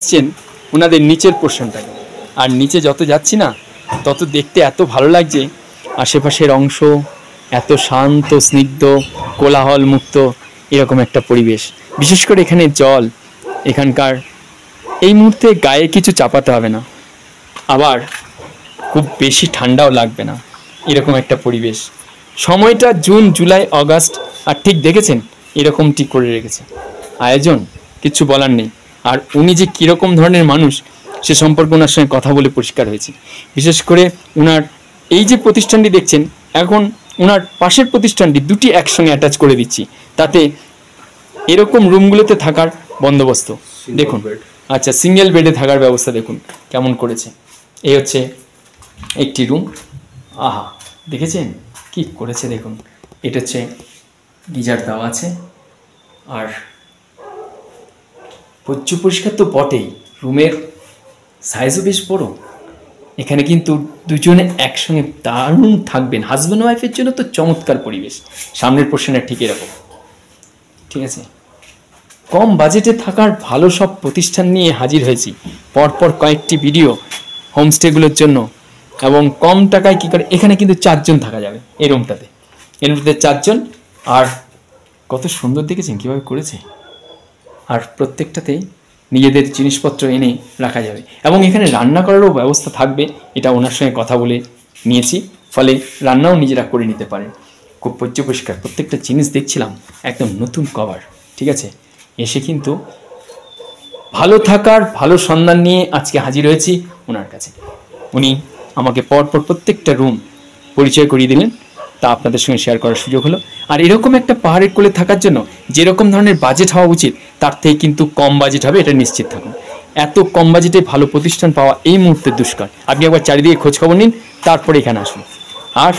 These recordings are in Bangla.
আসছেন ওনাদের নিচের পোর্শনটাকে, আর নিচে যত যাচ্ছি না তত দেখতে এত ভালো লাগছে। আশেপাশের অংশ এত শান্ত, স্নিগ্ধ, কোলাহল মুক্ত এরকম একটা পরিবেশ। বিশেষ করে এখানে জল, এখানকার এই মুহূর্তে গায়ে কিছু চাপাতে হবে না, আবার খুব বেশি ঠান্ডাও লাগবে না, এরকম একটা পরিবেশ। সময়টা জুন, জুলাই, আগস্ট, আর ঠিক দেখেছেন এরকম ঠিক করে রেখেছে। আয়োজন কিছু বলার নেই। আর উনি যে কীরকম ধরনের মানুষ সে সম্পর্কে ওনার সঙ্গে কথা বলে পরিষ্কার হয়েছে। বিশেষ করে ওনার এই যে প্রতিষ্ঠানটি দেখছেন, এখন ওনার পাশের প্রতিষ্ঠানটি দুটি একসঙ্গে অ্যাটাচ করে দিচ্ছি, তাতে এরকম রুমগুলোতে থাকার বন্দোবস্ত দেখুন। আচ্ছা, সিঙ্গেল বেডে থাকার ব্যবস্থা দেখুন কেমন করেছে। এই হচ্ছে একটি রুম। আহা, দেখেছেন কি করেছে দেখুন। এটা হচ্ছে গিজার দেওয়া আছে, আর পরিষ্কার তো বটেই, রুমের সাইজও বেশ বড়। এখানে কিন্তু দুজনে একসঙ্গে দারুণ থাকবেন। হাজব্যান্ড ওয়াইফের জন্য তো চমৎকার পরিবেশ। সামনের পোর্শনে ঠিক এরকম, ঠিক আছে। কম বাজেটে থাকার ভালো সব প্রতিষ্ঠান নিয়ে হাজির হয়েছি। পরপর কয়েকটি ভিডিও হোমস্টেগুলোর জন্য, এবং কম টাকায় কী করে। এখানে কিন্তু 4 জন থাকা যাবে এই রুমটাতে, এর মধ্যে 4 জন। আর কত সুন্দর দেখেছেন কীভাবে করেছে। আর প্রত্যেকটাতেই নিজেদের জিনিসপত্র এনে রাখা যাবে, এবং এখানে রান্না করারও ব্যবস্থা থাকবে। এটা ওনার সঙ্গে কথা বলে নিয়েছি, ফলে রান্নাও নিজেরা করে নিতে পারেন। খুব পরিষ্কার প্রত্যেকটা জিনিস দেখছিলাম, একদম নতুন কভার, ঠিক আছে। এসে কিন্তু ভালো থাকার ভালো সন্ধান নিয়ে আজকে হাজির হয়েছি ওনার কাছে। উনি আমাকে পরপর প্রত্যেকটা রুম পরিচয় করিয়ে দিলেন, তা আপনাদের সঙ্গে শেয়ার করার সুযোগ হলো। আর এরকম একটা পাহাড়ের কোলে থাকার জন্য যেরকম ধরনের বাজেট হওয়া উচিত, তার থেকে কিন্তু কম বাজেট হবে, এটা নিশ্চিত থাকুন। এত কম বাজেটে ভালো প্রতিষ্ঠান পাওয়া এই মুহূর্তে দুষ্কর। আপনি একবার চারিদিকে খোঁজখবর নিন, তারপরে এখানে আসুন। আর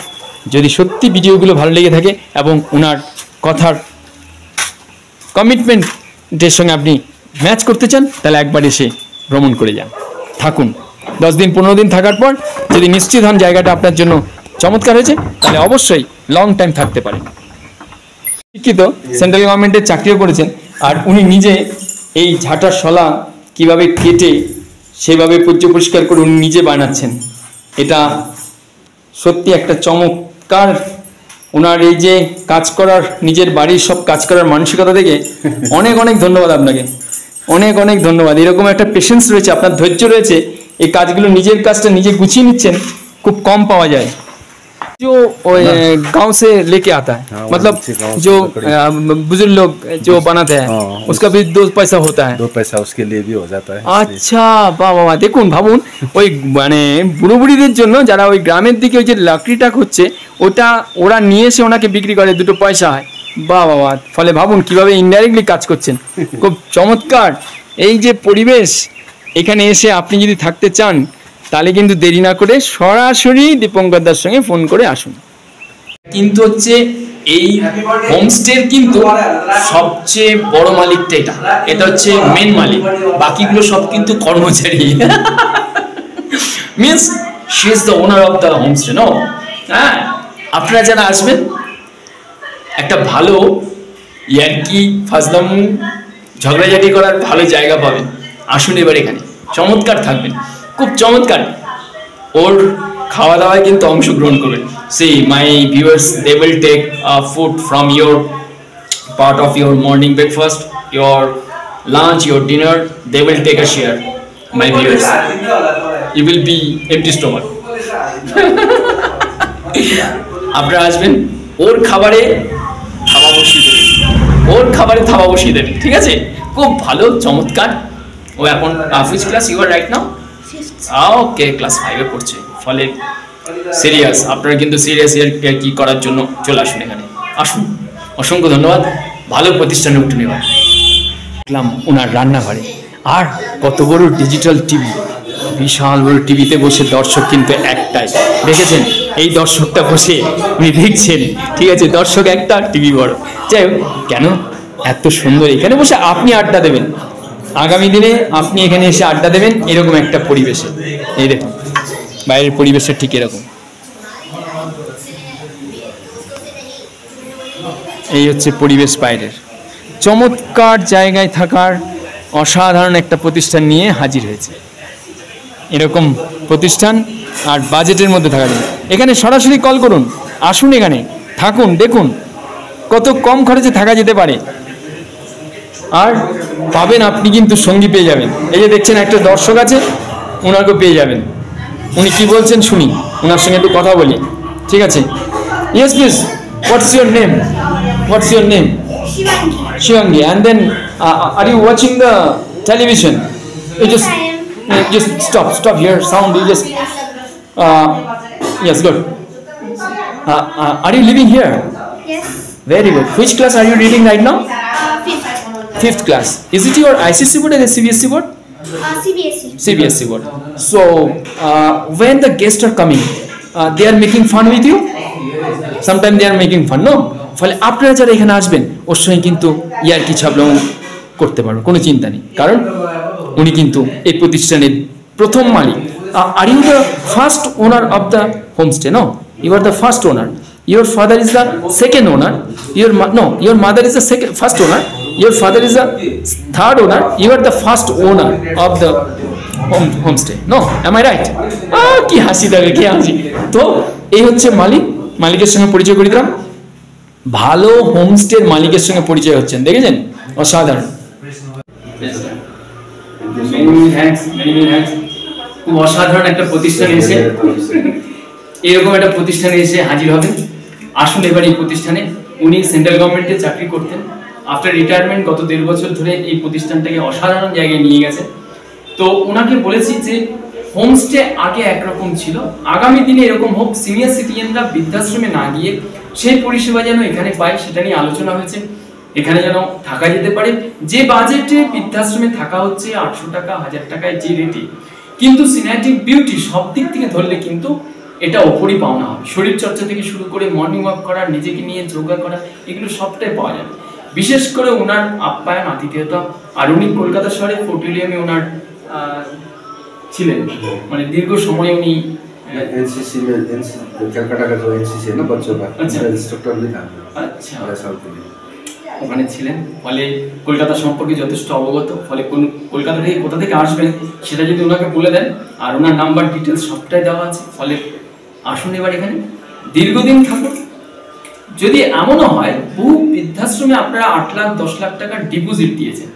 যদি সত্যি ভিডিওগুলো ভালো লেগে থাকে এবং ওনার কথার কমিটমেন্টের সঙ্গে আপনি ম্যাচ করতে চান, তাহলে একবার এসে ভ্রমণ করে যান, থাকুন। 10 দিন 15 দিন থাকার পর যদি নিশ্চিত হন জায়গাটা আপনার জন্য চমৎকার হয়েছে, তাহলে অবশ্যই লং টাইম থাকতে পারেন। শিক্ষিত, সেন্ট্রাল গভর্নমেন্টের চাকরিও করেছেন, আর উনি নিজে এই ঝাঁটার শলা কীভাবে কেটে সেভাবে পরিষ্কার করে উনি নিজে বানাচ্ছেন। এটা সত্যি একটা চমৎকার। ওনার এই যে কাজ করার, নিজের বাড়ির সব কাজ করার মানসিকতা দেখে অনেক অনেক ধন্যবাদ আপনাকে, অনেক অনেক ধন্যবাদ। এরকম একটা পেশেন্স রয়েছে, আপনার ধৈর্য রয়েছে, এই কাজগুলো নিজের কাজটা নিজে গুছিয়ে নিচ্ছেন, খুব কম পাওয়া যায়। जो गांव से लेके आता है, मतलब जो बुजुर्ग लोग जो बनाते हैं, उसका भी 2 पैसा होता है, 2 पैसा उसके लिए भी हो जाता है। আচ্ছা, বাবা দেখুন, ভাবুন ওই মানে বুড়ো বুড়িদের জন্য যারা ওই গ্রামের দিকে ওই যে লাকড়িটা হচ্ছে, ওটা ওরা নিয়ে এসে ওনাকে বিক্রি করে, 2 পয়সা হয়। বাবা, ফলে ভাবুন কিভাবে ইনডাইরেক্টলি কাজ করছেন। খুব চমৎকার এই যে পরিবেশ। এখানে এসে আপনি যদি থাকতে চান, তাহলে কিন্তু দেরি না করে সরাসরি দীপঙ্করদার সঙ্গে ফোন করে আসুন। কিন্তু হচ্ছে এই হোমস্টের কিন্তু সবচেয়ে বড় মালিকটা এটা হচ্ছে মেন মালিক, বাকিগুলো সব কিন্তু কর্মচারী। Means she is the owner of the homestay. No, হ্যাঁ, আপনারা যারা আসবেন একটা ভালো ইয়ার্কি, ফাজলামু, ঝগড়াঝাটি করার ভালো জায়গা পাবেন। আসুন এবার এখানে, চমৎকার থাকবেন, খুব চমৎকার। ওর খাওয়া দাওয়ায় কিন্তু অংশগ্রহণ করবেন। See my viewers, they will take food from your part of your morning breakfast, your lunch, your dinner, they will take a share. My viewers, you will be empty stomach. আপনারা আসবেন, ওর খাবারে থাবা বসিয়ে দেবেন, ওর খাবারে থাবা বসিয়ে দেবেন, ঠিক আছে। খুব ভালো, চমৎকার। ও এখন which class you are right now? Okay, class 5-এ পড়ছে, ফলে সিরিয়াস। আপনারা কিন্তু সিরিয়াস ইয়ার কি করার জন্য চলে আসুন এখানে, আসুন। অসংখ্য ধন্যবাদ। ভালো প্রতিষ্ঠানে উঠুন। এবার দেখলাম ওনার রান্নাঘরে, আর কত বড় ডিজিটাল টিভি, বিশাল বড় টিভিতে বসে দর্শক কিন্তু একটাই, দেখেছেন এই দর্শকটা বসে উনি দেখছেন, ঠিক আছে। দর্শক একটা, টিভি বড়। যাই হোক, কেন এত সুন্দর এখানে বসে আপনি আড্ডা দেবেন, আগামী দিনে আপনি এখানে এসে আড্ডা দেবেন এরকম একটা পরিবেশে। এই দেখুন বাইরের পরিবেশটা ঠিক এরকম। এই হচ্ছে পরিবেশ বাইরের। চমৎকার জায়গায় থাকার অসাধারণ একটা প্রতিষ্ঠান নিয়ে হাজির হয়েছে। এরকম প্রতিষ্ঠান আর বাজেটের মধ্যে থাকা যায়। এখানে সরাসরি কল করুন, আসুন, এখানে থাকুন, দেখুন কত কম খরচে থাকা যেতে পারে। আর পাবেন আপনি কিন্তু সঙ্গী পেয়ে যাবেন। এই যে দেখছেন একটা দর্শক আছে, ওনাকেও পেয়ে যাবেন। উনি কি বলছেন শুনি, ওনার সঙ্গে একটু কথা বলি, ঠিক আছে? Yes please, what's your name? What's your name? Shivangi. And then are you watching the television? You just stop here, sound, you just yes, good. Are you living here? Yes. Very good. Which class are you reading right now? Fifth. Fifth class. Is it your ICC board or the CBSE board? CBSE. CBSE board. So when the guests are coming, they are making fun with you? Sometimes they are making fun, no? ফলে আপনারা যারা এখানে আসবেন ওর সঙ্গে কিন্তু ইয়ার্কি ছাবলাম করতে পারবেন, কোনো চিন্তা নেই, কারণ উনি কিন্তু এই প্রতিষ্ঠানের প্রথম মালিক। Are you the first owner of the homestay? No, you are the first owner. Your father is the second owner. Your mother is the first owner. Your father is the third owner. You are the first owner of the homestay. No, am I right? কি হাসি থাকে, কি হাসি! তো এই হচ্ছে মালিক। মালিকের সঙ্গে পরিচয় করে দিলাম। ভালো হোমস্টের মালিকের সঙ্গে পরিচয় হচ্ছেন, দেখেছেন? অসাধারণ। খুব অসাধারণ একটা প্রতিষ্ঠানে এসে, এরকম একটা প্রতিষ্ঠানে এসে হাজির হবেন। আসুন এবার এই প্রতিষ্ঠানে। উনি সেন্ট্রাল গভর্নমেন্টে চাকরি করতেন। আফটার রিটায়ারমেন্ট গত 1.5 বছর ধরে এই প্রতিষ্ঠানটাকে অসাধারণ জায়গায় নিয়ে গেছে। তো ওনাকে বলেছি যে হোমস্টে আগে একরকম ছিল, আগামী দিনে এরকম হোক, সিনিয়র সিটিজেনরা বৃদ্ধাশ্রমে না গিয়ে সেই পরিষেবা যেন এখানে পায়, সেটা নিয়ে আলোচনা হয়েছে। এখানে যেন থাকা যেতে পারে যে বাজেটে বৃদ্ধাশ্রমে থাকা হচ্ছে 800 টাকা, 1000 টাকায় যে রেটে, কিন্তু সিনেটিক বিউটি সব দিক থেকে ধরলে কিন্তু এটা ওপরই পাওনা হবে। শরীর চর্চা থেকে শুরু করে মর্নিং ওয়াক করা, নিজেকে নিয়ে যোগা করা, এগুলো সবটাই পাওয়া যাবে। বিশেষ করে ওনার আপ্যায়ন, আতিথেয়তা। আর উনি কলকাতা শহরে ফোর্ট উইলিয়ামে ওনার ছিলেন, মানে দীর্ঘ সময় উনি एनसीसी में कलकत्ता का जो एनसीसी है ना बच्चों का, अच्छा, इंस्ट्रक्टर भी था। अच्छा, 12 साल के लिए ওখানে ছিলেন। ফলে কলকাতা সম্পর্কে যথেষ্ট অবগত। ফলে কোন কলকাতা থেকে কোথা থেকে আসবেন সেটা যদি ওনাকে বলে দেন, আর ওনার নাম্বার ডিটেলস সবটাই দেওয়া আছে। ফলে আসুন এবার এখানে, দীর্ঘদিন থাকুন। যদি এমনও হয় বহু বৃদ্ধাশ্রমে আপনারা 8 লাখ 10 লাখ টাকা ডিপোজিট দিয়েছেন,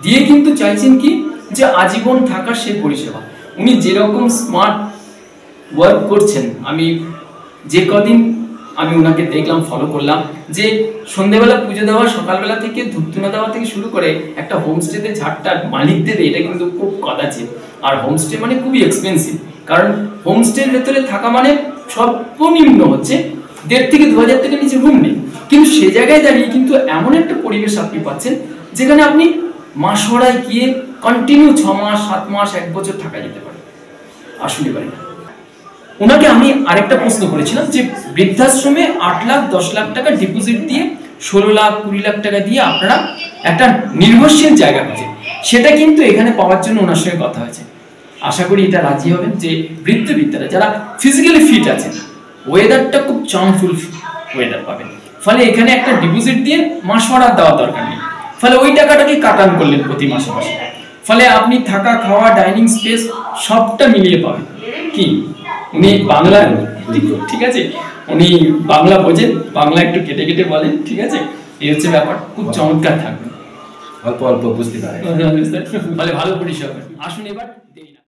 দিয়ে কিন্তু চাইছেন কি যে আজীবন থাকার সেই পরিষেবা। উনি যেরকম স্মার্ট ওয়ার্ক করছেন, আমি যে কদিন আমি ওনাকে দেখলাম, ফলো করলাম, যে সন্ধ্যেবেলা পুজো দেওয়া, সকালবেলা থেকে ধূপধুনা দেওয়া থেকে শুরু করে একটা হোমস্টেতে ঝাড়টা মালিকদের, এটা কিন্তু খুব কদাচিৎ। আর হোমস্টে মানে খুবই এক্সপেন্সিভ, কারণ হোমস্টের ভেতরে থাকা মানে সর্বনিম্ন হচ্ছে 1,500 থেকে 2,000 টাকার নিচে রুম নেই। কিন্তু সে জায়গায় দাঁড়িয়ে কিন্তু এমন একটা পরিবেশ আপনি পাচ্ছেন যেখানে আপনি মাসোয়ারায় গিয়ে কন্টিনিউ 6 মাস, 7 মাস, 1 বছর থাকা যেতে পারে। আসলে পারি না। ওনাকে আমি আরেকটা প্রশ্ন করেছিলাম যে বৃদ্ধাশ্রমে 8 লাখ 10 লাখ টাকা ডিপোজিট দিয়ে 16 লাখ 20 লাখ টাকা দিয়ে আপনারা একটা নির্ভরশীল জায়গা পাচ্ছেন, সেটা কিন্তু এখানে পাওয়ার জন্য ওনার সঙ্গে কথা হয়েছে। আশা করি এটা রাজি হবেন যে বৃদ্ধরা যারা ফিজিক্যালি ফিট আছেন, ওয়েদারটা খুব চার্মফুল ওয়েদার পাবেন। ফলে এখানে একটা ডিপোজিট দিয়ে মাসওয়ারা দেওয়ার দরকার নেই। ফলে ওই টাকাটাকে কাটান করলেন প্রতি মাসে মাসে। ফলে আপনি থাকা, খাওয়া, ডাইনিং স্পেস সবটা মিলিয়ে পাবেন। কি উনি বাংলা, ঠিক আছে, উনি বাংলা বোঝেন, বাংলা একটু কেটে কেটে বলেন, ঠিক আছে, এই হচ্ছে ব্যাপার। খুব চমৎকার থাকবে, অল্প অল্প বুঝতে পারে। ফলে ভালো পরিষেবা। আসুন এবার।